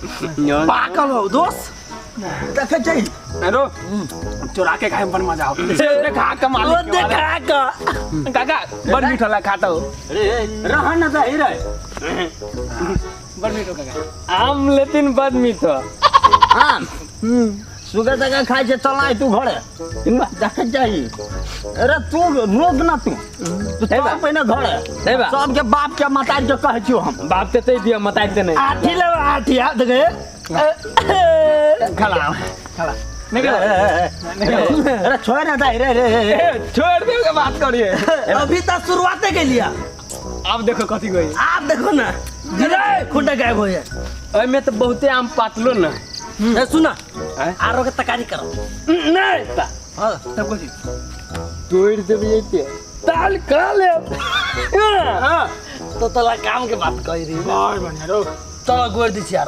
पाकल हो दोस्त देखे जाई हेलो चुरा के खाए पर मजा आओ खा के मालिक देखा का काका बड़ मीठा ला खाता हो रहा ना दही रे बड़ मीठो काका आम लेकिन बड़ मीठो आम सुगर जगह खाई छे चला तू घरे देखे जाई अरे तू रोक ना तू चल पहले घरे सबके बाप के मताई के कहे छियो हम बाप ते तै दिया मताई ते नहीं आठी ले आठी हाथ गए खला खला निकल अरे छोड़ ना दही रे छोड़ दे के बात करिए अभी तक शुरुआत के लिया अब देखो कथी गई आप देखो ना खुंडा गायब हो जाए ओय में तो बहुते आम पातलो ना ए सुना आरो के तकारी करो नहीं ता हां तब कुछ तोड़ दे बेटे ताल का ले तो तला काम के बात कह रही बहुत बढ़िया रो चलो गोर दी यार